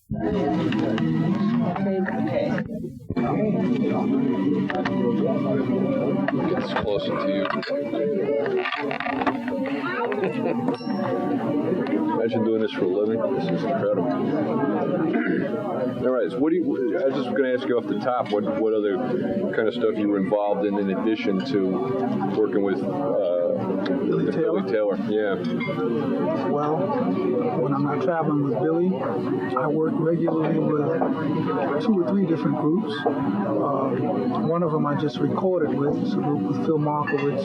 Gets closer to you. Imagine doing this for a living. This is incredible. All right. So what do you? I was just going to ask you off the top. What other kind of stuff you were involved in addition to working with Billy Taylor? Yeah. Well, when I'm not traveling with Billy, I work regularly with 2 or 3 different groups. One of them I just recorded with. It's a group with Phil Markowitz,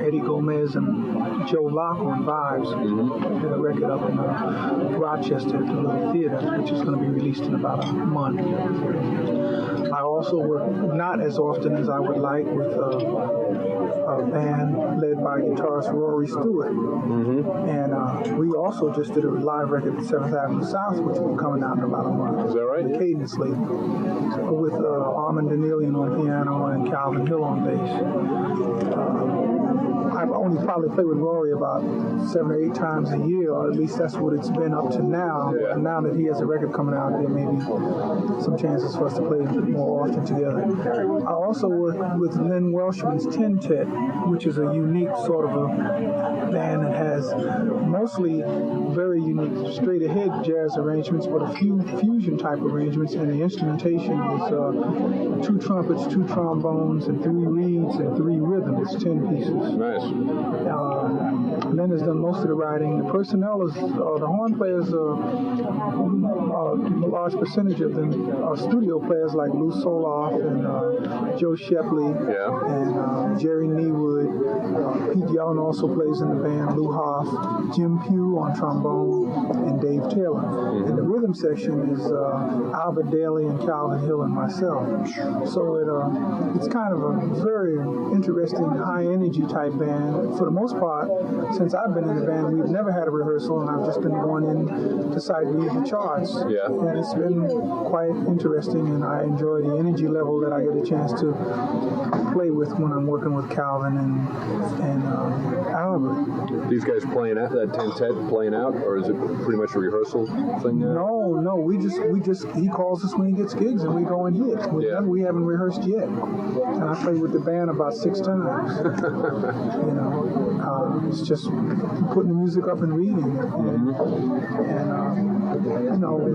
Eddie Gomez, and Joe Locke on Vibes. Mm-hmm. Did a record up in Rochester at the Little Theater, which is going to be released in about a month. I also work not as often as I would like with a band led by guitarist Rory Stuart. Mm-hmm. And we also just did a live record at 7th Avenue South, which will be coming out in about a month. Is that right? The Cadence label. With Armand Danielian on piano and Calvin Hill on bass. I've only probably played with Rory about 7 or 8 times a year, or at least that's what it's been up to now. Yeah. And now that he has a record coming out, there may be some chances for us to play more often together. I also work with Lynn Welshman's Tintet, which is a unique sort of a band that has mostly very unique straight-ahead jazz arrangements, but a few fusion type arrangements, and the instrumentation is 2 trumpets, 2 trombones, and 3 reeds and 3 rhythms, 10 pieces. Nice. Lynn has done most of the writing. The personnel is, the horn players, a large percentage of them are studio players like Lou Soloff and Joe Shepley and Jerry Neewood. Pete Young also plays in the band, Lou Hoff, Jim Pugh on trombone, and Dave Taylor. Mm-hmm. And the rhythm section is Albert Daly and Calvin Hill and myself. So it's kind of a very interesting, high-energy type band. For the most part, since I've been in the band, we've never had a rehearsal, and I've just been going in to sight read the charts. Yeah. And it's been quite interesting, and I enjoy the energy level that I get a chance to play with when I'm working with Calvin and Albert. These guys playing out that Tintet playing out, or is it pretty much a rehearsal thing now? No. We just he calls us when he gets gigs, and we go and hit. We haven't rehearsed yet, and I played with the band about 6 times. It's just putting the music up and reading.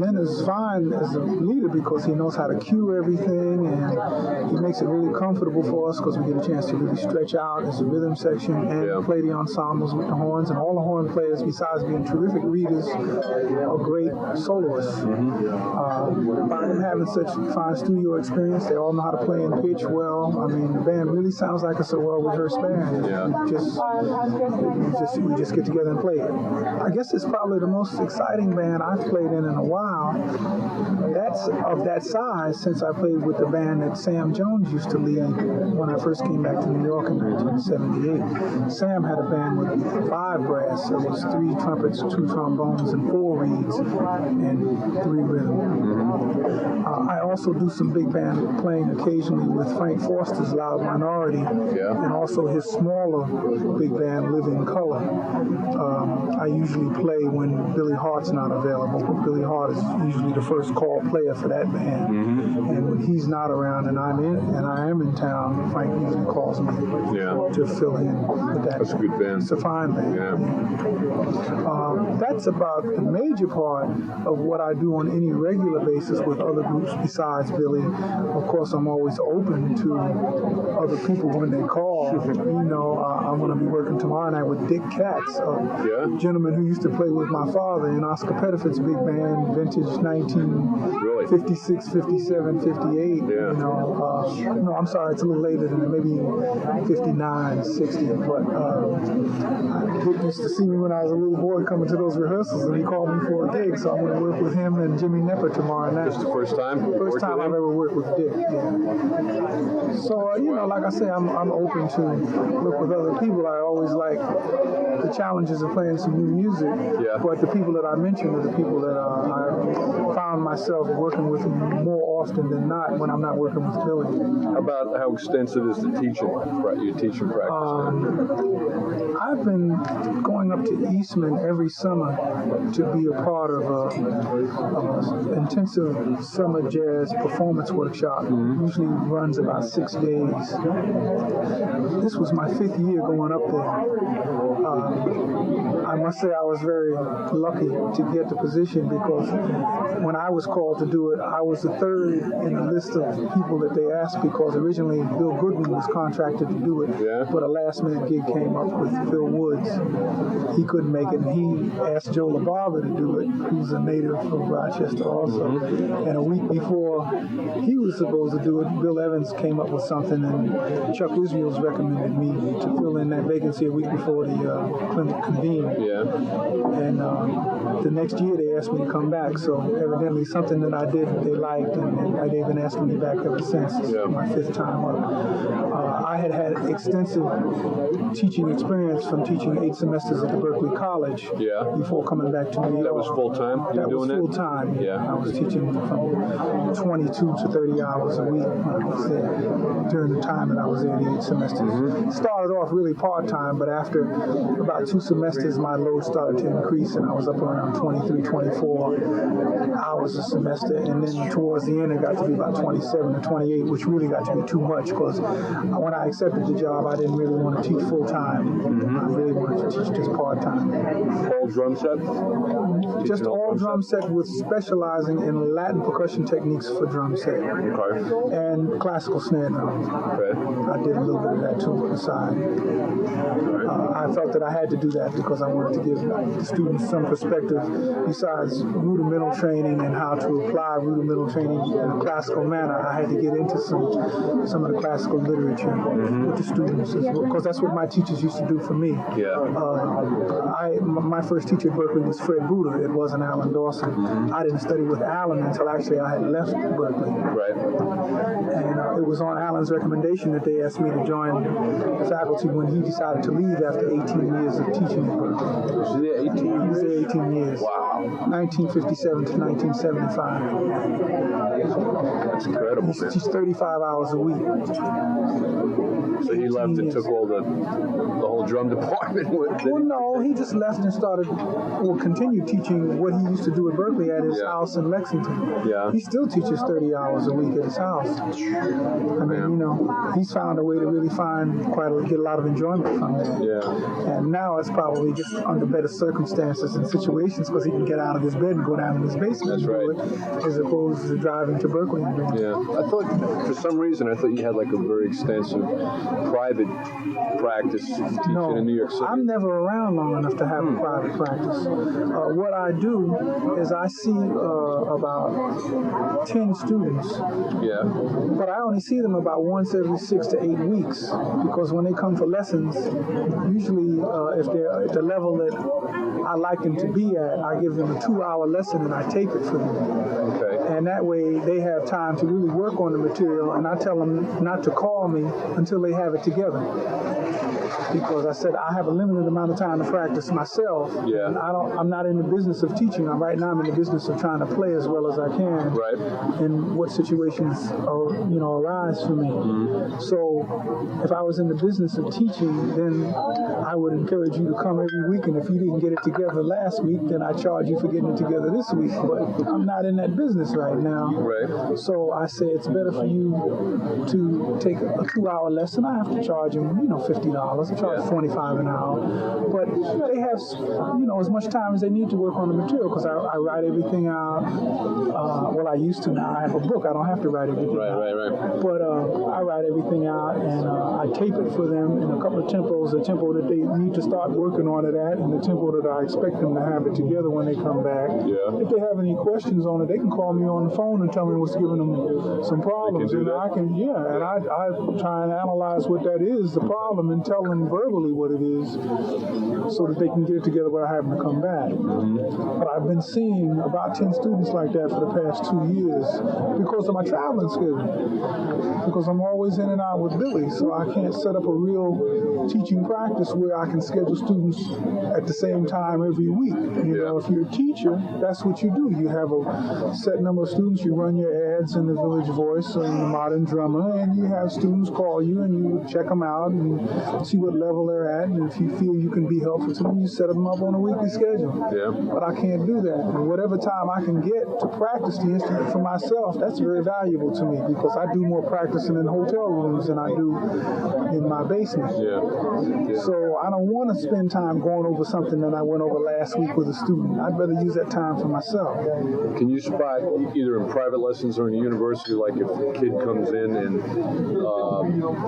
Lynn is fine as a leader because he knows how to cue everything, and he makes it really comfortable for us because we get a chance to really stretch out as a rhythm section and play the ensembles with the horns. And all the horn players, besides being terrific readers, are great soloists. By them having such fine studio experience, they all know how to play and pitch well. I mean, the band really sounds like it's a well-rehearsed band. We just get together and play it. I guess it's probably the most exciting band I've played in a while. That's of that size since I played with the band that Sam Jones used to lead when I first came back to New York in 1978. Sam had a band with 5 brass. So it was 3 trumpets, 2 trombones, and 4 reeds, and 3 rhythms. I also do some big band playing occasionally with Frank Foster's Loud Minority, and also his smaller big band, Living Color. I usually play when Billy Hart's not available. Billy Hart is usually the first call player for that band, and when he's not around and I am in town, Frank usually calls me to fill in with that. That's a good band. It's a fine band. That's about the major part of what I do on any regular basis with other groups besides Billy. Of course, I'm always open to other people when they call. I'm going to be working tomorrow night with Dick Katz, a gentleman who used to play with my father in Oscar Pettiford's big band, vintage 1956, 57, 58. No, I'm sorry, it's a little later than that, maybe 59, 60. But Dick used to see me when I was a little boy coming to those rehearsals, and he called me for a gig, so I'm going to work with him and Jimmy Nepper tomorrow night. Just the first time? First time I've ever worked with Dick, So, like I say, I'm open to work with other people. I always like the challenges of playing some new music, but the people that I mentioned are the people that I found myself working with more often than not when I'm not working with Billy. How extensive is your teaching practice? I've been going up to Eastman every summer to be a part of an intensive summer jazz performance workshop. Usually runs about 6 days. This was my 5th year going up there. I must say I was very lucky to get the position because when I was called to do it, I was the 3rd in the list of people that they asked because originally Bill Goodwin was contracted to do it, but a last-minute gig came up with Phil Woods. He couldn't make it, and he asked Joe LaBarber to do it, who's a native of Rochester also. And a week before he was supposed to do it, Bill Evans came up with something, and Chuck Israels recommended me to fill in that vacancy a week before the clinic convened. And the next year they asked me to come back, so evidently something that I did they liked, and they've been asking me back ever since. This is my 5th time up. I had extensive teaching experience from teaching 8 semesters at the Berklee College before coming back to New York. That was full-time? That was full-time. I was teaching from 22 to 30 hours a week when I was there during the time that I was there, the 8 semesters. Started off really part-time, but after about 2 semesters, my load started to increase, and I was up around 23, 24 hours a semester, and then towards the end, it got to be about 27 to 28, which really got to be too much, because when I accepted the job, I didn't really want to teach full-time. I really wanted to teach just part-time. All drum set? Just all drum set with specializing in Latin percussion techniques for drum set. And classical snare drums. I did a little bit of that too on the side. I felt that I had to do that because I wanted to give the students some perspective besides rudimental training and how to apply rudimental training in a classical manner. I had to get into some of the classical literature with the students as well, because that's what my teachers used to do for me. My first teacher at Berklee was Fred Buda. It wasn't Alan Dawson. I didn't study with Alan until actually I had left Berklee. And it was on Alan's recommendation that they asked me to join the faculty when he decided to leave after 18 years of teaching at Berklee. Was he there 18 years? He was there 18 years. Wow. 1957 to 1975. That's incredible. He teaches 35 hours a week. So he left and took all the whole drum department with him? Well, no, he just left and continued teaching what he used to do at Berklee at his house in Lexington. He still teaches 30 hours a week at his house. I mean, he's found a way to really get a lot of enjoyment from that. And now it's probably just under better circumstances and situations because he can get out of his bed and go down in his basement and do it, as opposed to driving to Berklee and doing it. I thought, for some reason, you had like a very extensive private practice teaching in New York City. I'm never around long enough to have a private practice. What I do is I see about 10 students, but I only see them about once every 6 to 8 weeks, because when they come for lessons, usually if they're at the level that I like them to be at, I give them a 2-hour lesson and I tape it for them. And that way they have time to really work on the material, and I tell them not to call me until they have it together. Because I said I have a limited amount of time to practice myself. And I'm not in the business of teaching. Right now I'm in the business of trying to play as well as I can. In what situations arise for me. So if I was in the business of teaching, then I would encourage you to come every week. And if you didn't get it together last week, then I charge you for getting it together this week. But I'm not in that business right now. So I say it's better for you to take a 2-hour lesson. I have to charge them, $50. I charge $25 an hour, but they have, as much time as they need to work on the material, because I write everything out. I used to. Now I have a book. I don't have to write everything out. But I write everything out, and I tape it for them in a couple of tempos, the tempo that they need to start working on it at, and the tempo that I expect them to have it together when they come back. If they have any questions on it, they can call me on the phone and tell me what's giving them some problems, and I can, and I try and analyze what that is, the problem, and tell them verbally what it is, so that they can get it together without having to come back. But I've been seeing about 10 students like that for the past 2 years because of my traveling schedule. Because I'm always in and out with Billy, so I can't set up a real teaching practice where I can schedule students at the same time every week. If you're a teacher, that's what you do. You have a set number number of students, you run your ads in the Village Voice or in the Modern Drummer, and you have students call you and you check them out and see what level they're at, and if you feel you can be helpful to them, you set them up on a weekly schedule. Yeah. But I can't do that. And whatever time I can get to practice the instrument for myself, that's very valuable to me because I do more practicing in hotel rooms than I do in my basement. Yeah. So I don't want to spend time going over something that I went over last week with a student. I'd rather use that time for myself. Can you spot, either in private lessons or in university, like if a kid comes in and,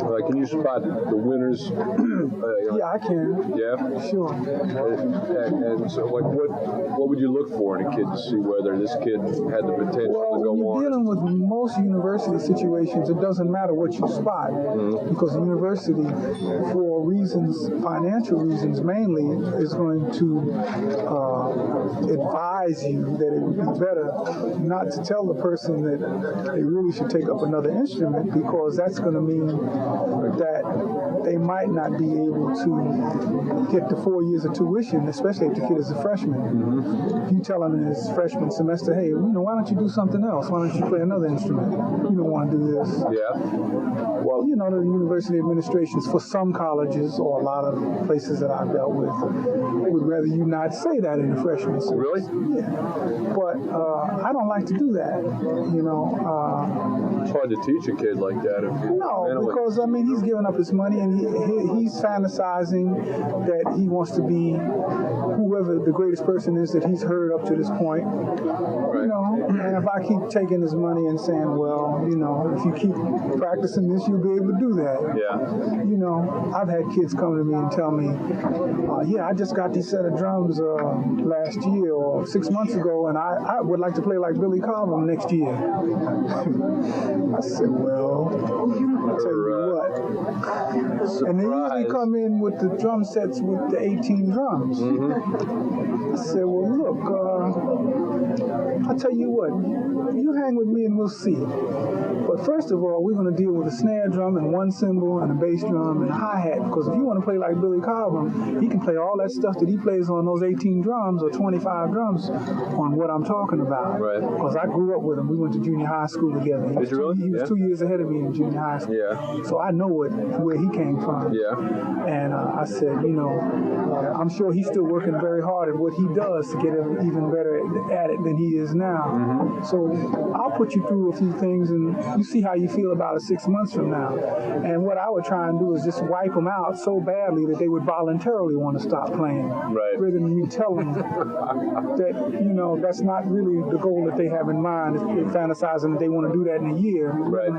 like, can you spot the winners? Yeah, I can. Yeah? Sure. And so, like, what would you look for in a kid to see whether this kid had the potential Well, to go when you're on? dealing with most university situations, it doesn't matter what you spot because the university, for reasons, financial reasons mainly, is going to advise you that it would be better not to tell the person that they really should take up another instrument because that's going to mean that they might not be able to get the 4 years of tuition, especially if the kid is a freshman. If you tell him in his freshman semester, hey, why don't you do something else? Why don't you play another instrument? You don't want to do this. Yeah. Well, the university administrations for some colleges or a lot of places that I've dealt with would rather you not say that in the freshman semester. Really? Yeah. But I don't like to do that. It's hard to teach a kid like that. No, because he's giving up his money and he's fantasizing that he wants to be whoever the greatest person is that he's heard up to this point. Right. And if I keep taking his money and saying, well, if you keep practicing this, you'll be able to do that. Yeah. I've had kids come to me and tell me, I just got this set of drums last year or 6 months ago, and I would like to play like Billy Cobham next year. I said, well, I'll tell you what. And they usually come in with the drum sets with the 18 drums. I said, well, look, I'll tell you what, you hang with me and we'll see. But first of all, we're going to deal with a snare drum and one cymbal and a bass drum and a hi-hat, because if you want to play like Billy Cobham, he can play all that stuff that he plays on those 18 drums or 25 drums on what I'm talking about. Right. Because I grew up with him. We went to junior high school together. He was 2 years ahead of me in junior high school. Yeah. So I know where he came from. Yeah. And I said, I'm sure he's still working very hard at what he does to get even better at it than he is now. So I'll put you through a few things and you see how you feel about it 6 months from now. And what I would try and do is just wipe them out so badly that they would voluntarily want to stop playing. Right. Rather than me tell them that, that's not really the goal that they have in mind. They're fantasizing that they want to do that in a year. Right.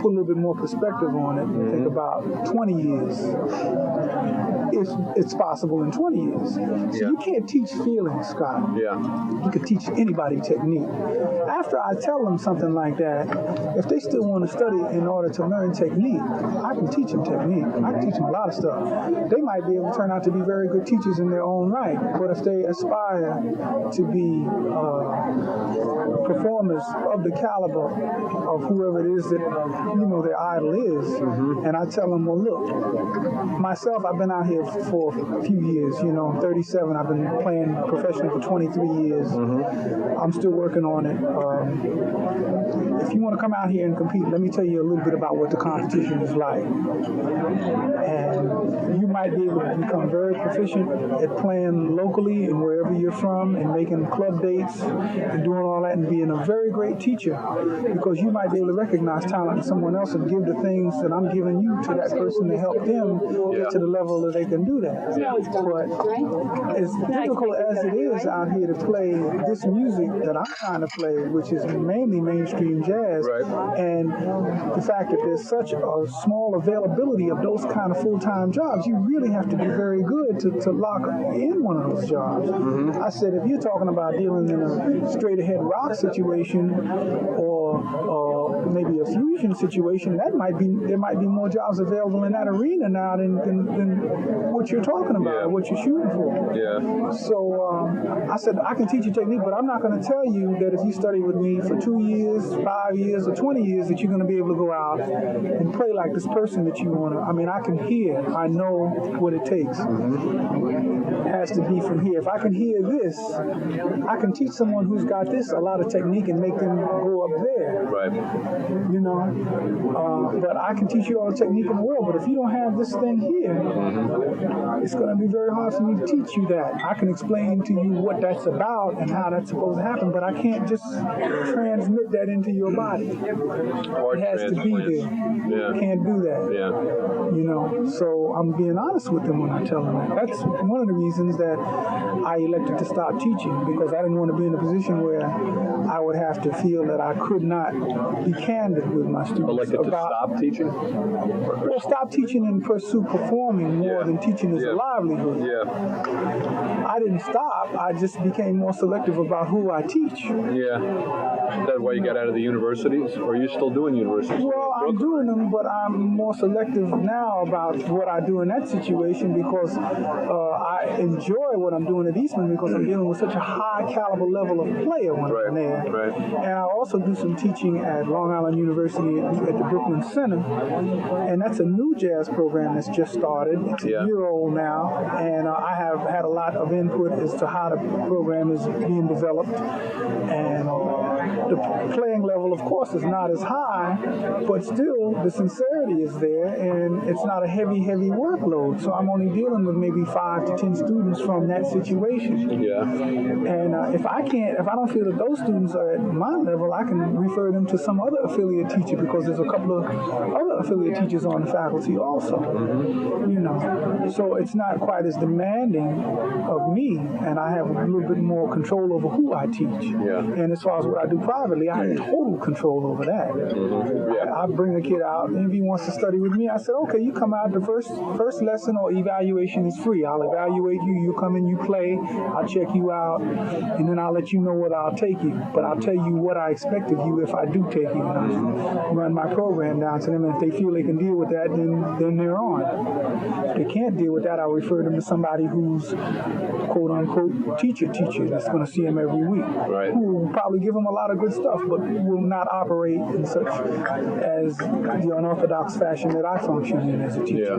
Put a little bit more perspective on it and think about 20 years. If it's possible in 20 years. So you can't teach feeling, Scott. Yeah. You could teach anybody technique. After I tell them something like that, if they still want to study in order to learn technique, I can teach them technique. I can teach them a lot of stuff. They might be able to turn out to be very good teachers in their own right, but if they aspire to be performers of the caliber of whoever it is that, their idol is, and I tell them, well, look, myself, I've been out here for a few years, 37, I've been playing professionally for 23 years. I'm still working on it. If you want to come out here and compete, let me tell you a little bit about what the competition is like. And you might be able to become very proficient at playing locally and wherever you're from and making club dates and doing all that and being a very great teacher, because you might be able to recognize talent in someone else and give the things that I'm giving you to that person to help them get to the level that they can do that. But as difficult as it is out here to play this music that I'm trying to play, which is mainly mainstream jazz, and the fact that there's such a small availability of those kind of full-time jobs, you really have to be very good to lock in one of those jobs. I said, if you're talking about dealing in a straight-ahead rock situation or maybe a fusion situation, there might be more jobs available in that arena now than what you're talking about, or what you're shooting for. Yeah. So I said, I can teach you technique, but I'm not going to tell you that if you study with me for 2 years, 5 years, or 20 years that you're going to be able to go out and play like this person that you want to. I mean, I can hear. I know what it takes. It has to be from here. If I can hear this, I can teach someone who's got this a lot of technique and make them go up there. Right. You know, but I can teach you all the technique in the world, but if you don't have this thing here, it's going to be very hard for me to teach you that. I can explain to you what that's about and how that's supposed to happen, but I can't just transmit that into your body. It has to be there. Yeah. Can't do that. Yeah. You know, so I'm being honest with them when I tell them that. That's one of the reasons that I elected to stop teaching, because I didn't want to be in a position where I would have to feel that I could not be candid with my students. Elected to stop teaching? Well, stop teaching and pursue performing more than teaching as a livelihood. Yeah. I didn't stop. I just became more selective about who I teach. Yeah. Is that why you got out of the universities? Or are you still doing universities? Well, I'm doing them, but I'm more selective now about what I do in that situation, because I enjoy what I'm doing at Eastman, because I'm dealing with such a high caliber level of player when I'm there. Right. And I also do some teaching at Long Island University at the Brooklyn Center, and that's a new jazz program that's just started. It's a year old now, and I have had a lot of input as to how the program is being developed, and the playing level, of course, is not as high, but still the sincerity is there, and it's not a heavy workload. So I'm only dealing with maybe 5 to 10 students from that situation. Yeah. And if I don't feel that those students are at my level, I can refer them to some other affiliate teacher, because there's a couple of other affiliate teachers on the faculty also. You know, so it's not quite as demanding of me, and I have a little bit more control over who I teach. Yeah. And as far as what I do privately, I have total control over that. I bring a kid out, and if he wants to study with me, I said, okay, you come out. The first lesson or evaluation is free. I'll evaluate you. You come in, you play. I'll check you out, and then I'll let you know whether I'll take you. But I'll tell you what I expect of you if I do take you. And I'll run my program down to them, and if they feel they can deal with that, then they're on. If they can't deal with that, I'll refer them to somebody who's quote-unquote teacher that's going to see them every week. Right. Who will probably give them a lot of good stuff, but will not operate in such as the unorthodox fashion that I function in as a teacher. Yeah.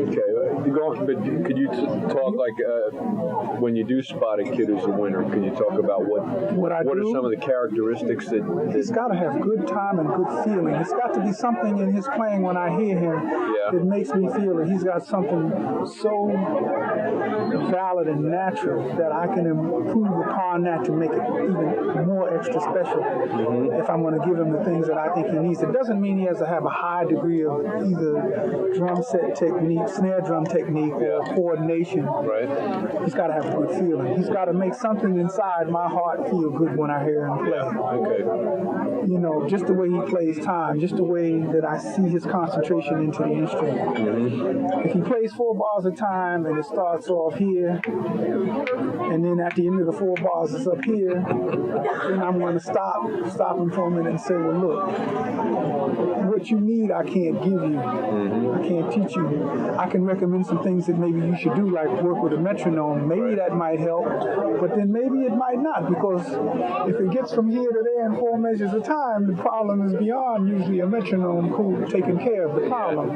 Okay. But could you talk, like, when you do spot a kid who's a winner, can you talk about what are some of the characteristics that he's got to have good time and good feeling. It's got to be something in his playing when I hear him that makes me feel that he's got something so valid and natural that I can improve upon that to make it even more extra special if I'm going to give him the things that I think he needs. It doesn't mean he has to have a high degree of either drum set technique, snare drum technique, or coordination. Right. He's got to have a good feeling. He's got to make something inside my heart feel good when I hear him play. Okay. You know, just the way he plays time, just the way that I see his concentration into the instrument. If he plays 4 bars at a time and it starts off here, and then at the end of the 4 bars it's up here, then I'm going to stop him for a minute and say, well, look, what you need I can't give you. I can't teach you. I can recommend some things that maybe you should do, like work with a metronome. Maybe that might help, but then maybe it might not, because if it gets from here to there in 4 measures at a time, the problem is beyond usually a metronome taking care of the problem.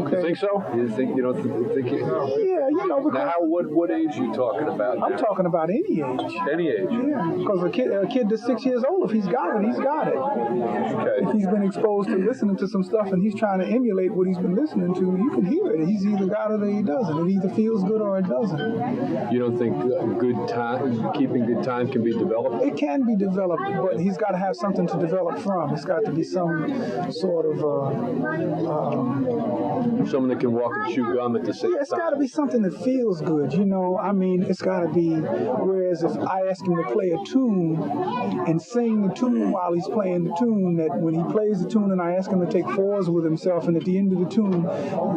Okay. You think so? You don't think it? Yeah, you know, because now, what age are you talking about? I'm talking about any age. Any age? Yeah, because a kid that's 6 years old, if he's got it, he's got it. Okay. If he's been exposed to listening to some stuff and he's trying to emulate what he's been listening to, you can hear it. He's either got it or he doesn't. It either feels good or it doesn't. You don't think keeping good time can be developed? It can be developed, but he's got to have something to develop from. It's got to be some sort of someone that can walk and chew gum at the same time. Yeah, it's got to be something that feels good, you know. I mean, it's got to be, whereas if I ask him to play a tune and sing the tune while he's playing the tune, that when he plays the tune and I ask him to take 4s with himself, and at the end of the tune,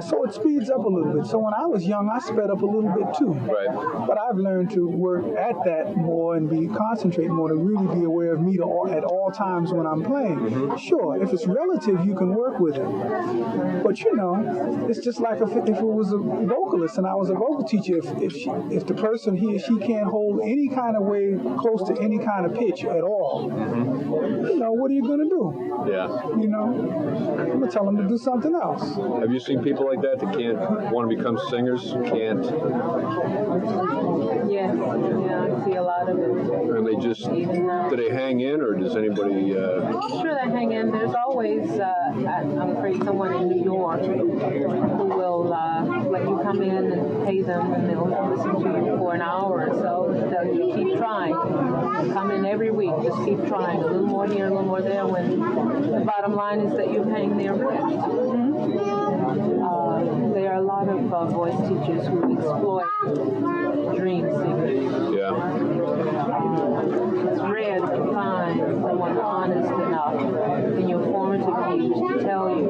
so it speeds up a little bit. So when I was young, I sped up a little bit too. Right. But I've learned to work at that more and concentrate more, to really be aware of me at all times when I'm playing. Sure, if it's relative, you can work with it. But you know, it's just like if it was a vocalist and I was a vocal teacher, if the person, he or she can't hold any kind of way close to any kind of pitch at all, you know, what are you going to do? Yeah. You know, I'm going to tell them to do something else. Have you seen people like that can't want to become become singers can't. Yes, yeah, I see a lot of it. And they just, do they hang in, or does anybody... Sure, they hang in. There's always, I'm afraid, someone in New York who will let you come in and pay them, and they'll listen to you for an hour or so. They'll you keep trying. Come in every week. Just keep trying. A little more here, a little more there. When the bottom line is that you hang their wrist. There are a lot of voice teachers who exploit dream singers. Yeah. It's rare to find someone honest enough in your formative years to tell you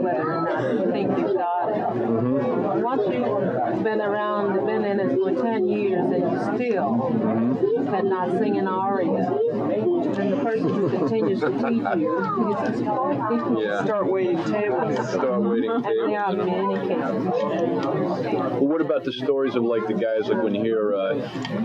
whether or not you think you've got it. Once you've been in it for 10 years and you still cannot sing an aria, then the person who continues to teach you is exploiting. Yeah. Start waiting tables. Start waiting And there are tables. many cases. Well, what about the stories of like the guys, like when you hear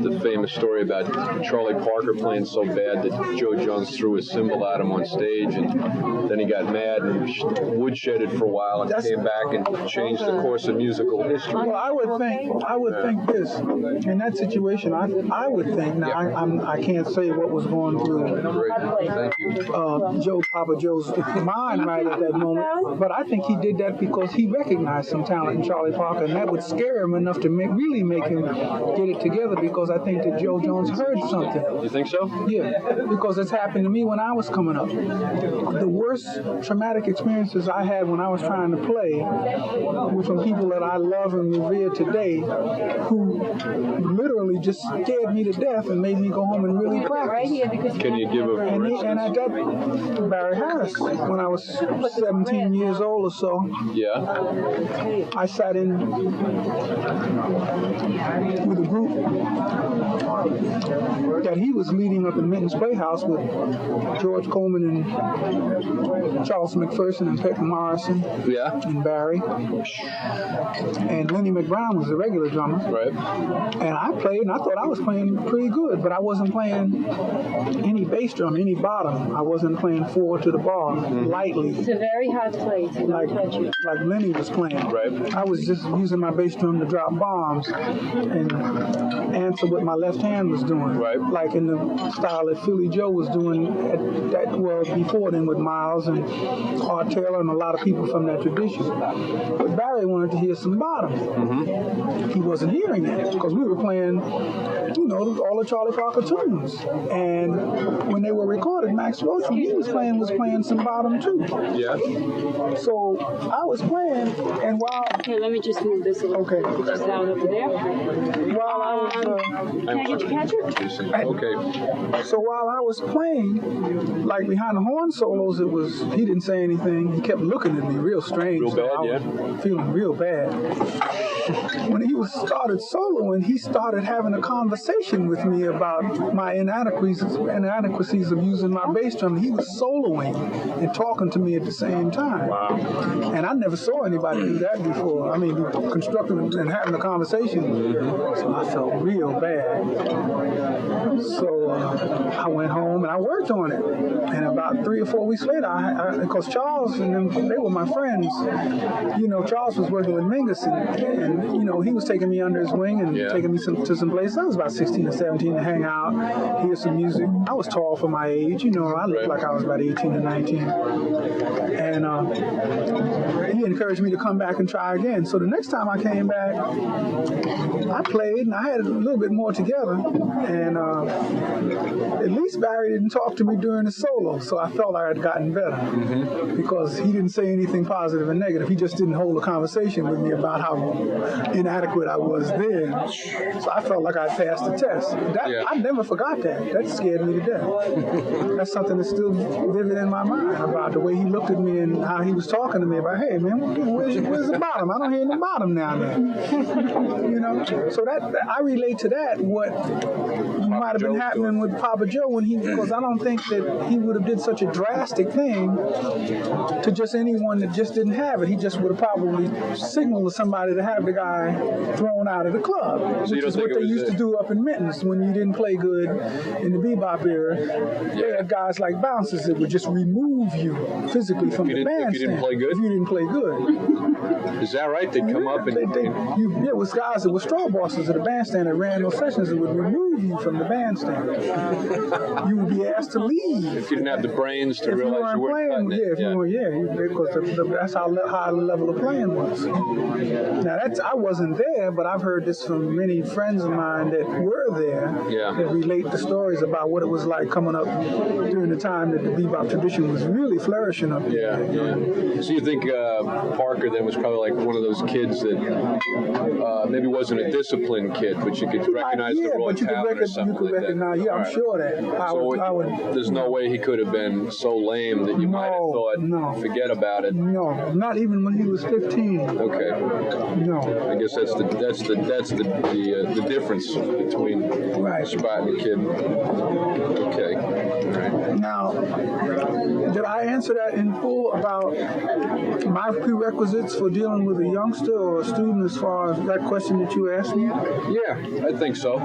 the famous story about Charlie Parker playing so bad that Joe Jones threw his cymbal at him on stage, and then he got mad and woodshedded for a while and came back and changed the course of musical history. Well, I would think this in that situation. I would think now. I can't say what was going through Great. Thank you. Papa Joe's mind right at that moment, but I think he did that because he recognized some talent in Charlie Parker, and that would scare him enough to really make him get it together. Because I think that Joe Jones heard something. You think so? Yeah, because it's happened to me when I was coming up. The worst traumatic experiences I had when I was trying to play were from people that I love and revere today, who literally just scared me to death and made me go home and really practice. Can you give a for And I got Barry Harris when I was 17 years old or so. Yeah. I sat in with a group that he was leading up in Minton's Playhouse with George Coleman and Charles McPherson and Peck Morrison Yeah. and Barry. And Lenny McBrown was the regular drummer. Right. And I played, and I thought I was playing pretty good, but I wasn't playing any bass drum, any bottom. I wasn't playing forward to the bar lightly. It's a very hot place. Like Lenny was playing. Right. I was just using my bass drum to drop bombs and answer what my left hand was doing. Right. Like in the style that Philly Joe was doing before then with Miles and Art Taylor and a lot of people from that tradition. But Barry wanted to hear some bottom. He wasn't hearing it because we were playing, all the Charlie Parker tunes. And when they were recorded, Max Roach, when he was playing some bottom too. Yeah. So I was playing, and while Here, let me just move this a little. Okay. Put this down over there. while I was Can I get your catcher? Okay. so while I was playing, like behind the horn solos, he didn't say anything. He kept looking at me real strange. Real so bad, I was feeling real bad. When he started soloing, he started having a conversation with me about my inadequacies of using my bass drum. He was soloing and talking to me at the same time. Wow. And I never saw anybody do that before. I mean, constructive and having a conversation. So I felt real bad. So I went home and I worked on it. And about 3 or 4 weeks later, because Charles and them, they were my friends. Charles was working with Mingus, and he was taking me under his wing and taking me to some places. I was about 16 or 17 to hang out, hear some music. I was tall for my age. I looked like I was about 18 or 19. And he encouraged me to come back and try again. So the next time I came back, I played, and I had a little bit more together. And at least Barry didn't talk to me during the solo, so I felt I had gotten better. Because he didn't say anything positive and negative. He just didn't hold a conversation with me about how inadequate I was then. So I felt like I passed the test. I never forgot that. That scared me to death. That's something that's still vivid in my mind about the way he looked at me and how he was talking to me about, hey, man, where's the bottom? I don't hear the bottom now there. So that I relate to that, what might have been happening with Papa Joe because I don't think that he would have did such a drastic thing to just anyone that just didn't have it. He just would have probably signaled to somebody to have the guy thrown out of the club, which is what they used to do up in Minton's when you didn't play good in the bebop era. They had guys like bouncers that would just remove you physically from the bandstand. If you didn't play good? If you didn't play good. Is that right? They'd come up and... It was guys that were straw bosses at the bandstand that ran those sessions that would remove you from the bandstand. You would be asked to leave. If you didn't have the brains to realize you weren't cutting it. Because that's how high the level of playing was. Now, I wasn't there, but I've heard this from many friends of mine that were there that relate the stories about what it was like coming up during the time that the bebop tradition was really flourishing up there. Yeah. So you think Parker then was probably like one of those kids that maybe wasn't a disciplined kid, but you could recognize the raw talent or something like that. Yeah, I'm sure that. There's no way he could have been so lame that you might have thought, forget about it. No, not even when he was 15. Okay. No. I guess that's the difference between Spot and the kid. Okay. Right. Now, did I answer that in full about my prerequisites for dealing with a youngster or a student as far as that question that you asked me? Yeah, I think so.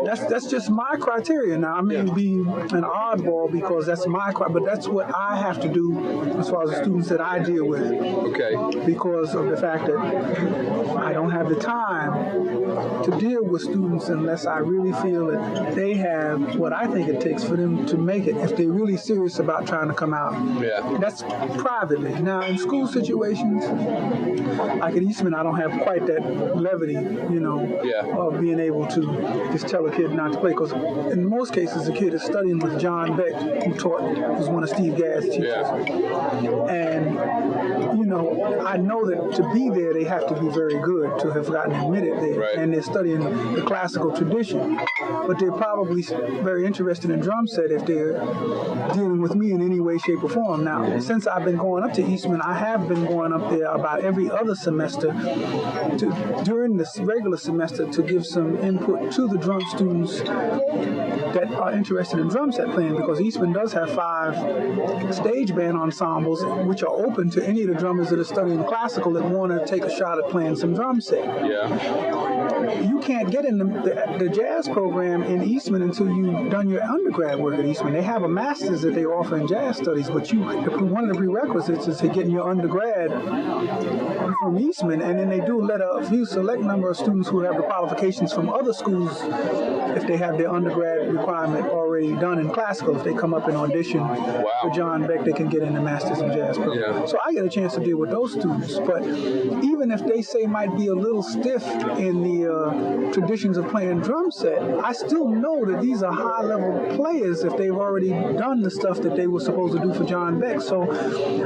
That's just my criteria. Now, I may be an oddball because that's my criteria, but that's what I have to do as far as the students that I deal with. Okay. Because of the fact that I don't have the time to deal with students unless I really feel that they have what I think it takes for them to make it if they're really serious about trying to come out. Yeah. That's privately. Now, in school situations, like at Eastman, I don't have quite that levity, of being able to just tell a kid not to play. Because in most cases, the kid is studying with John Beck, who was one of Steve Gadd's teachers. Yeah. And, I know that to be there, they have to be very good to have gotten admitted there. Right. And they're studying the classical tradition. But they're probably very interested in drum set if they're dealing with me in any way, shape, or form. Now, since I've been going up to Eastman, I have been going up there about every other semester during this regular semester to give some input to the drum students that are interested in drum set playing, because Eastman does have 5 stage band ensembles which are open to any of the drummers that are studying classical that want to take a shot at playing some drum set. Yeah. You can't get in the jazz program in Eastman until you've done your undergrad work at Eastman. They have a master's that they offer in jazz studies, but one of the prerequisites is to get in your undergrad from Eastman, and then they do let a few select number of students who have the qualifications from other schools, if they have their undergrad requirement already done in classical, if they come up and audition for John Beck, they can get in the master's in jazz program. Yeah. So I get a chance to deal with those students, but even if they say might be a little stiff in the traditions of playing drum set, I still know that these are high-level players if they've already done the stuff that they were supposed to do for John Beck. So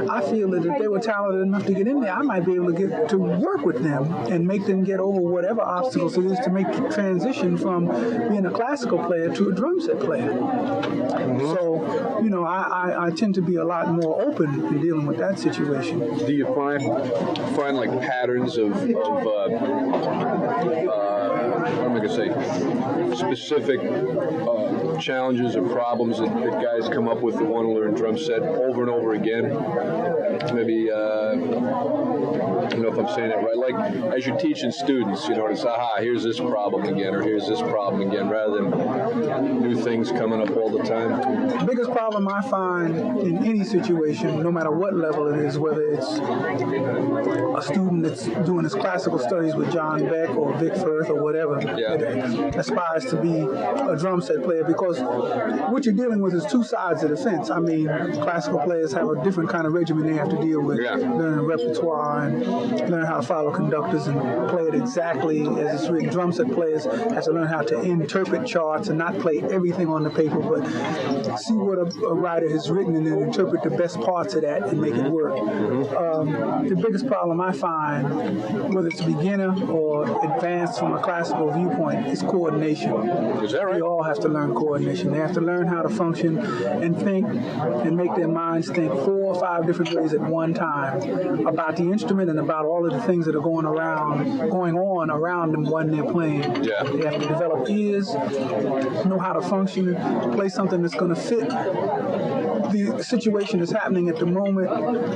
I feel that if they were talented enough to get in there, I might be able to get to work with them and make them get over whatever obstacles it is to make the transition from being a classical player to a drum set player. So, I tend to be a lot more open in dealing with that situation. Do you find like patterns of what am I going to say, specific challenges or problems that guys come up with that want to learn drum set over and over again? Maybe, I don't know if I'm saying that right. Like, as you're teaching students, it's, here's this problem again, or here's this problem again, rather than new things coming up all the time. The biggest problem I find in any situation, no matter what level it is, whether it's a student that's doing his classical studies with John Beck or Vic Firth or whatever, that aspires to be a drum set player, because what you're dealing with is two sides of the fence. I mean, classical players have a different kind of regimen they have to deal with, learn repertoire and learn how to follow conductors and play it exactly as it's written. Drum set players have to learn how to interpret charts and not play everything on the paper, but see what a writer has written and then interpret the best parts of that and make it work. The biggest problem I find, whether it's beginner or advanced from a classical viewpoint, is coordination. Is that right? They all have to learn coordination. They have to learn how to function and think and make their minds think 4 or 5 different ways at one time about the instrument and about all of the things that are going on around them when they're playing. Yeah. They have to develop ears, know how to function, play something that's going to fit the situation is happening at the moment,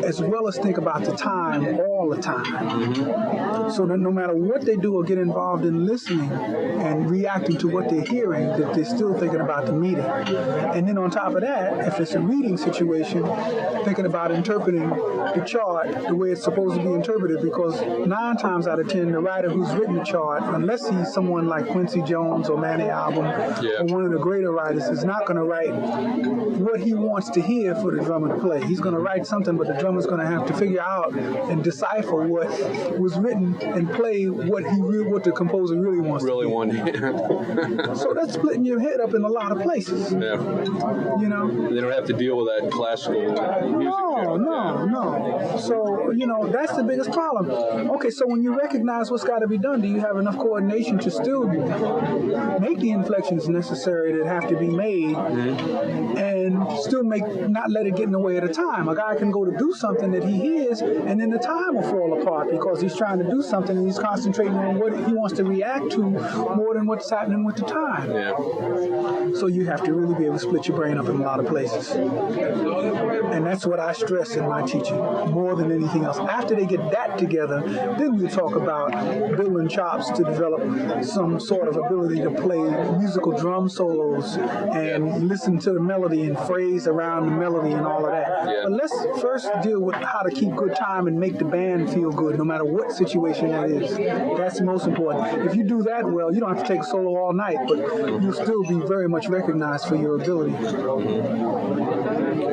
as well as think about the time all the time. So that no matter what they do or get involved in listening and reacting to what they're hearing, that they're still thinking about the meeting. And then on top of that, if it's a reading situation, thinking about interpreting the chart the way it's supposed to be interpreted, because 9 times out of 10, the writer who's written the chart, unless he's someone like Quincy Jones or Manny Album or one of the greater writers, is not going to write what he wants to hear for the drummer to play. He's going to write something, but the drummer's going to have to figure out and decipher what was written and play what the composer really wants to hear. So that's splitting your head up in a lot of places. Yeah. You know? They don't have to deal with that classical music. No. So, that's the biggest problem. Okay, so when you recognize what's got to be done, do you have enough coordination to still make the inflections necessary that have to be made and still not let it get in the way of the time? A guy can go to do something that he hears, and then the time will fall apart because he's trying to do something and he's concentrating on what he wants to react to more than what's happening with the time. Yeah. So you have to really be able to split your brain up in a lot of places. And that's what I stress in my teaching more than anything else. After they get that together, then we talk about building chops to develop some sort of ability to play musical drum solos and listen to the melody and phrase around the melody and all of that. Yeah. But let's first deal with how to keep good time and make the band feel good no matter what situation that is. That's most important. If you do that well, you don't have to take a solo all night, but you'll still be very much recognized for your ability.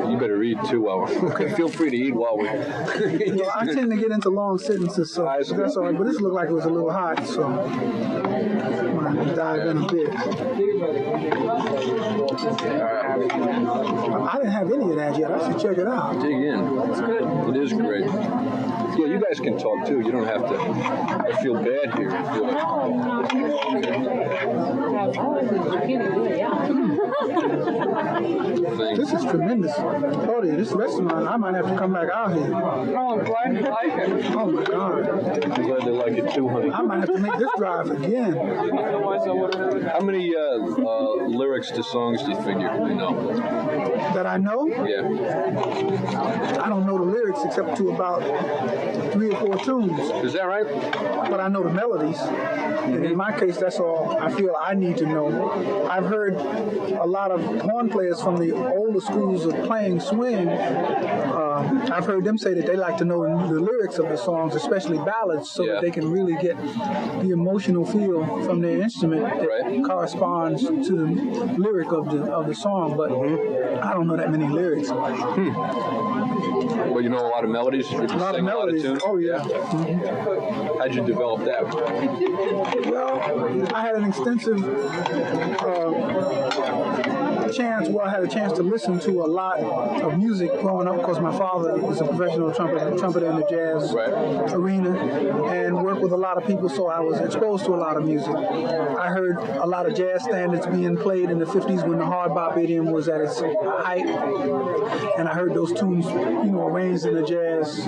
You better eat too while feel free to eat while we. Well, I tend to get into long sentences, so that's all right. But this looked like it was a little hot, so I'm going to dive in a bit. I didn't have any of that yet. I should check it out. Dig in. It's good. It is great. Yeah, you guys can talk too. You don't have to. I feel bad here. This is tremendous. Claudia, this restaurant, I might have to come back out here. Oh, I'm glad you like it. Oh my God. I'm glad they like it too, honey. I might have to make this drive again. How many lyrics to songs do you figure you know? That I know? Yeah. I don't know the lyrics except to about 3 or 4 tunes. Is that right? But I know the melodies. And in my case, that's all I feel I need to know. I've heard a lot of horn players from the older schools of playing swing. I've heard them say that they like to know the lyrics of the songs, especially ballads, so that they can really get the emotional feel from their instrument that corresponds to the lyric of the song. But I don't know that many lyrics. Well, you know a lot of melodies? You A lot of melodies. tunes? Oh, yeah. How'd you develop that? Well, I had an extensive I had a chance to listen to a lot of music growing up because my father was a professional trumpeter in the jazz arena and worked with a lot of people, so I was exposed to a lot of music. I heard a lot of jazz standards being played in the 50s when the hard bop idiom was at its height, and I heard those tunes, arranged in a jazz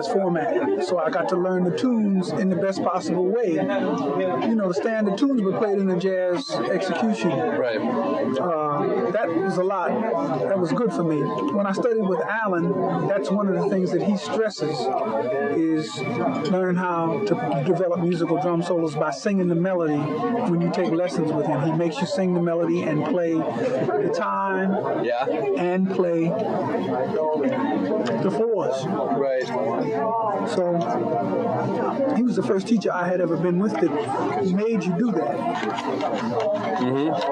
format. So I got to learn the tunes in the best possible way. The standard tunes were played in a jazz execution. Right. That was a lot. That was good for me. When I studied with Alan, that's one of the things that he stresses is learn how to develop musical drum solos by singing the melody when you take lessons with him. He makes you sing the melody and play the time and play the fours. Right. So he was the first teacher I had ever been with that made you do that.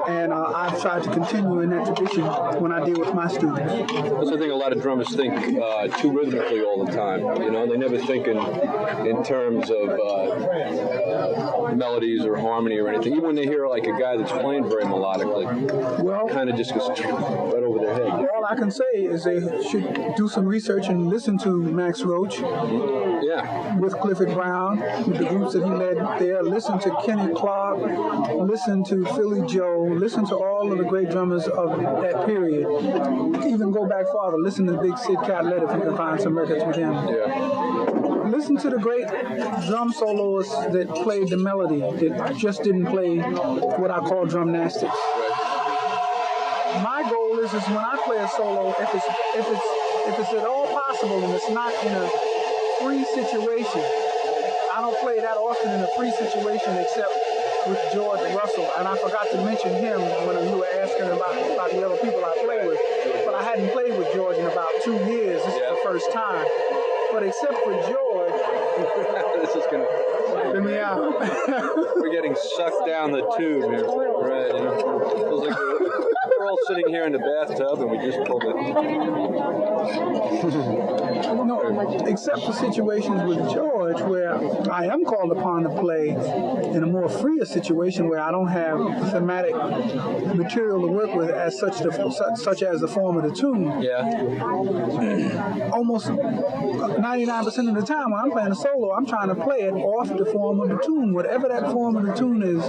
And I've tried to continue in that tradition when I deal with my students. That's the thing a lot of drummers think too rhythmically all the time. They never think in terms of melodies or harmony or anything. Even when they hear like a guy that's playing very melodically, it kind of just goes right over their head. All I can say is they should do some research and listen to Max Roach. With Clifford Brown, with the groups that he led there. Listen to Kenny Clark. Listen to Philly Joe. Listen to all of the great drummers of that period. Even go back farther. Listen to Big Sid Catlett if you can find some records with him. Listen to the great drum soloists that played the melody, that just didn't play what I call drumnastics. My goal is when I play a solo, if it's at all possible and it's not in a free situation. I don't play that often in a free situation except with George Russell, and I forgot to mention him when you were asking about the other people I play with. But I hadn't played with George in about 2 years. This is the first time. But except for George, this is gonna. let me out. We're getting sucked down the tube here. Right, you know. Feels like we're all sitting here in the bathtub and we just pulled it. No, except for situations with George where I am called upon to play in a more freer situation where I don't have thematic material to work with as such as the form of the tune. Yeah. Almost 99% of the time when I'm playing a solo, I'm trying to play it off the form of the tune. Whatever that form of the tune is,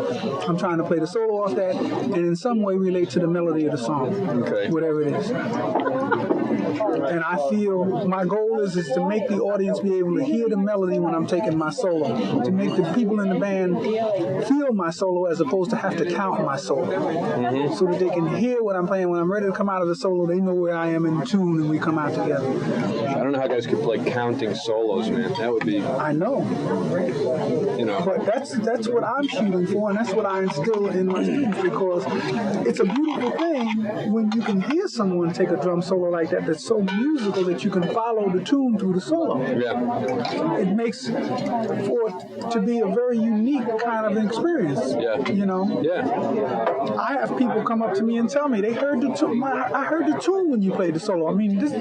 I'm trying to play the solo off that and in some way relate to the melody of the song. Okay. Whatever it is. And I feel my goal is to make the audience be able to hear the melody when I'm taking my solo, to make the people in the band feel my solo as opposed to have to count my solo, so that they can hear what I'm playing. When I'm ready to come out of the solo, they know where I am in the tune and we come out together. I don't know how guys could play counting solos, man. That would be. I know. You know. But that's what I'm shooting for, and that's what I instill in my students, because it's a beautiful thing when you can hear someone take a drum solo like that that's so musical that you can follow the tune through the solo. Yeah. It makes for it to be a very unique kind of experience. Yeah. You know? Yeah. I have people come up to me and tell me they heard the tune. I heard the tune when you played the solo. I mean, this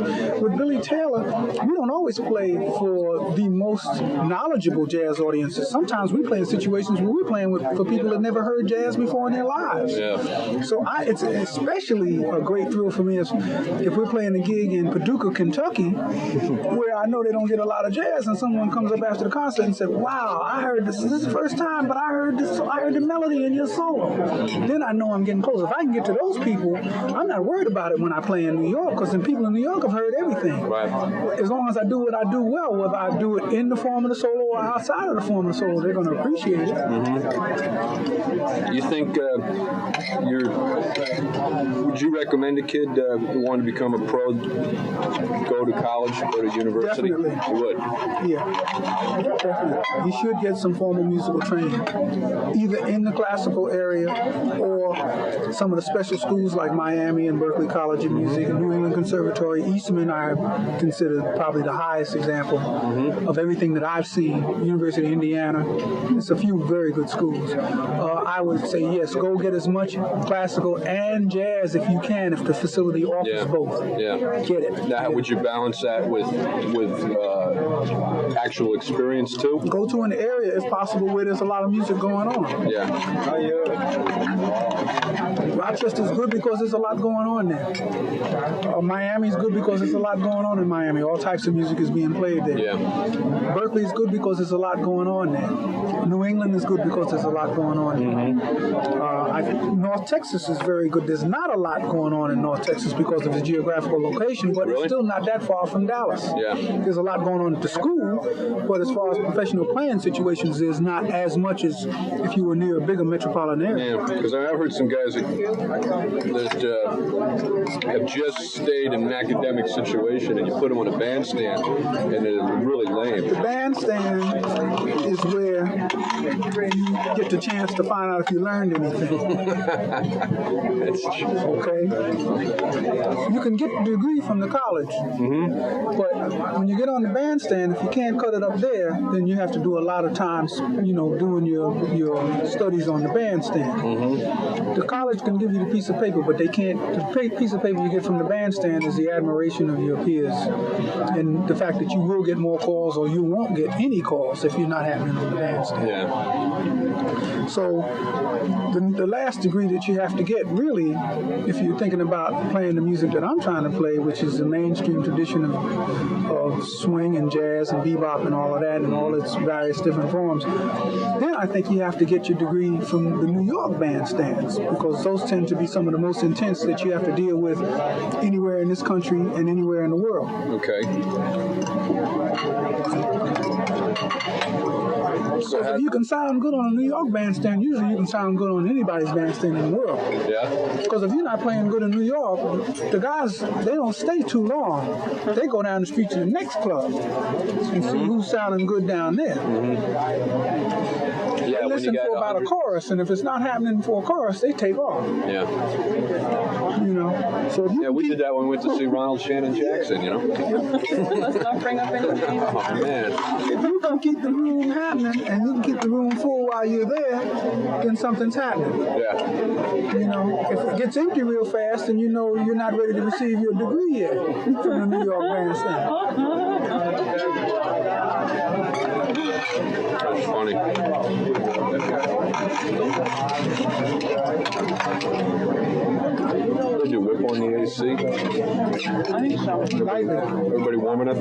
with Billy Taylor, we don't always play for the most knowledgeable jazz audiences. Sometimes we play in situations where we're playing for people that never heard jazz before in their lives. Yeah. So it's especially a great thrill for me if we're playing a gig in Paducah, Kentucky, where I know they don't get a lot of jazz, and someone comes up after the concert and said, "Wow, I heard this is the first time, but I heard the melody in your solo." Then I know I'm getting close. If I can get to those people, I'm not worried about it when I play in New York, because the people in New York have heard everything. Right. As long as I do what I do well, whether I do it in the form of the solo or outside of the form of the solo, they're going to appreciate it. You think would you recommend a kid who wanted to become a pro go to college, go to university? Definitely. You would? Yeah, definitely. You should get some formal musical training, either in the classical area or some of the special schools like Miami and Berklee College of Music, and New England Conservatory. Eastman I consider probably the highest example of everything that I've seen. University of Indiana. It's a few very good schools. I would say yes, go get as much classical and jazz if you can, if the facility offers both. Yeah. Get it. Now, how would you balance that with actual experience too? Go to an area, if possible, where there's a lot of music going on. Yeah. Rochester's good because there's a lot going on there. Miami's good because there's a lot going on in Miami. All types of music is being played there. Yeah. Berkeley's good because there's a lot going on there. New England is good because there's a lot going on there. North Texas is very good. There's not a lot going on in North Texas because of the geographical location, but it's still not that far from Dallas. Yeah. There's a lot going on at the school, but as far as professional playing situations, there's not as much as if you were near a bigger metropolitan area. Yeah, because I've heard some guys that have just stayed in an academic situation, and you put them on a bandstand, and it's really lame. The bandstand is where you get the chance to find out if you learned anything. That's true. Okay? You can get the degree from the college, but when you get on the bandstand, if you can't cut it up there, then you have to do a lot of times, doing your studies on the bandstand. The college can give you the piece of paper, but they can't. The piece of paper you get from the bandstand is the admiration of your peers and the fact that you will get more calls or you won't get any calls if you're not happening on the bandstand. Yeah. So the last degree that you have to get, really, if you're thinking about playing the music that I'm trying to play, which is the mainstream tradition of swing and jazz and bebop and all of that and all its various different forms, then I think you have to get your degree from the New York bandstands, because those tend to be some of the most intense that you have to deal with anywhere in this country and anywhere in the world. Okay. So If you can sound good on a New York bandstand, usually you can sound good on anybody's bandstand in the world. yeah. Because if you're not playing good in New York, the guys, they don't stay too long. They go down the street to the next club and see who's sounding good down there. Yeah, They listen for about a chorus, and if it's not happening for a chorus, they take off. Yeah. You know, so if you Yeah, we did that when we went to see Ronald Shannon Jackson, you know? Let's not bring up anything. Oh, man. if you can keep the room happening and you can keep the room full while you're there, then something's happening. Yeah. You know, if it gets empty real fast, then you know you're not ready to receive your degree yet from the New York bandstand. That's funny. Did you whip on the AC? I think so. Lightly. Everybody warming up?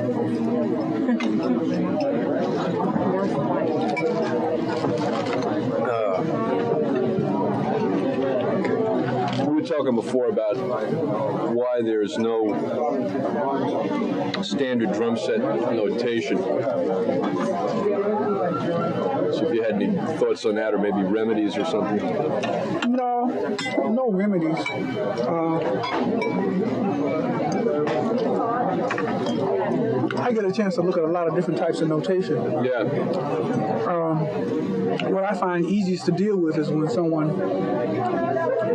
We were talking before about why there's no standard drum set notation. So if you had any thoughts on that, or maybe remedies or something. No remedies. I get a chance to look at a lot of different types of notation. Yeah. What I find easiest to deal with is when someone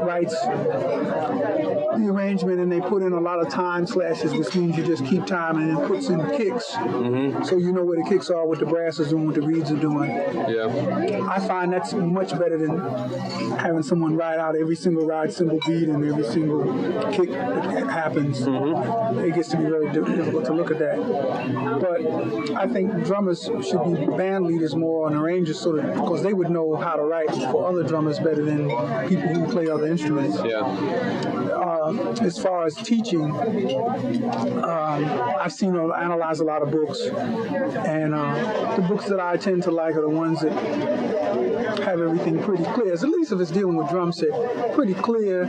writes the arrangement and they put in a lot of time slashes, which means you just keep time, and it puts in kicks, so you know where the kicks are, what the brass is doing, what the reeds are doing. Yeah. I find that's much better than having someone write out every single ride cymbal beat and every single kick that happens. It gets to be very difficult to look at that. But I think drummers should be band leaders more and arrangers, so that because they would know how to write for other drummers better than people who play other instruments. Yeah. As far as teaching, I've seen or analyze a lot of books, and the books that I tend to like are the ones that have everything pretty clear. At least if it's dealing with drum set, pretty clear.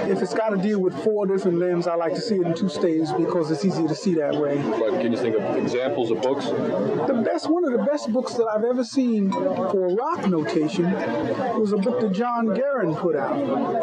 If it's got to deal with 4 different limbs, I like to see it in 2 staves because it's easier to see that way. But can you think of examples of books? One of the best books that I've ever seen for rock notation was a book that John Guerin put out,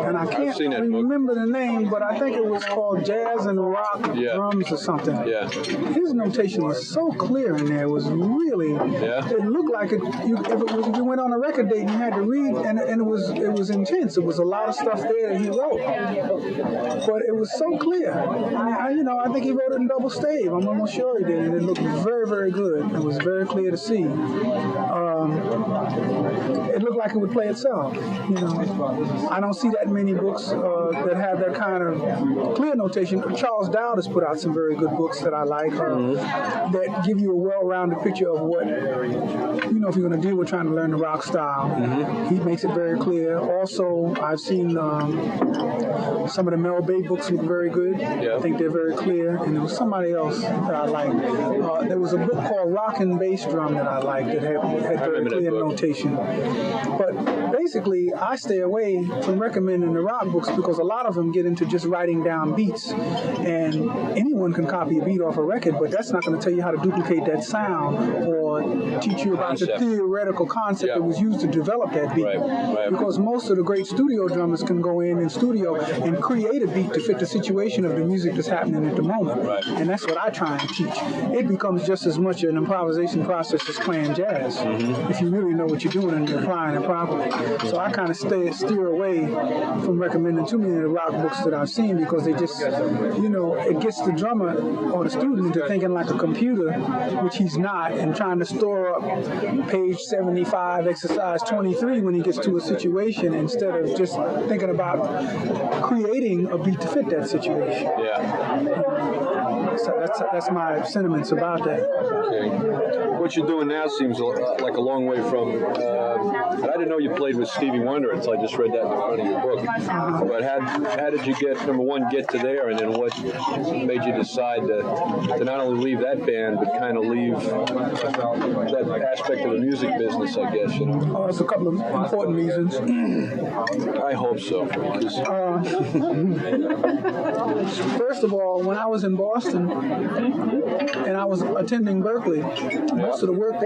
and I can't remember the name, but I think it was called Jazz and Rock Drums or something. Yeah. His notation was so clear in there. It was really. It looked like if you went on a record date and you had to read, and it was intense. It was a lot of stuff there that he wrote. But it was so clear. I think he wrote it in double stave. I'm almost sure he did. And it looked very, very good. It was very clear to see. It looked like it would play itself. I don't see that many books that have that kind of clear notation. Charles Dowd has put out some very good books that I like that give you a well-rounded picture of what, if you're going to deal with trying to learn the rock style. He makes it very clear. Also, I've seen some of the Mel Bay books look very good. Yeah. I think they're very clear. And there was somebody else that I liked. There was a book called Rock and Bass Drum that I liked that had very clear notation. But basically, I stay away from recommending the rock books because a lot of them get into just writing down beats. And anyone can copy a beat off a record, but that's not going to tell you how to duplicate that sound or teach you about the theoretical concept that was used to develop that beat. Right. Because most of the great studio drummers can go in studio and create a beat to fit the situation of the music that's happening at the moment. Right. And that's what I try and teach. It becomes just as much an improvisation process as playing jazz, if you really know what you're doing and you're applying it properly. So I kind of steer away from recommending too many of the rock books that I've seen because they just, it gets the drummer or the student into thinking like a computer, which he's not, and trying to store up page 75, exercise 23 when he gets to a situation instead of just thinking about creating a beat to fit that situation. Yeah. So that's my sentiments about that. Okay. What you're doing now seems like a long way from. I didn't know you played with Stevie Wonder until I just read that in the front of your book. But how did you get to there, and then what made you decide to not only leave that band but kind of leave that aspect of the music business? I guess Oh, there's a couple of important reasons. I hope so. First of all, when I was in Boston and I was attending Berklee, most of the work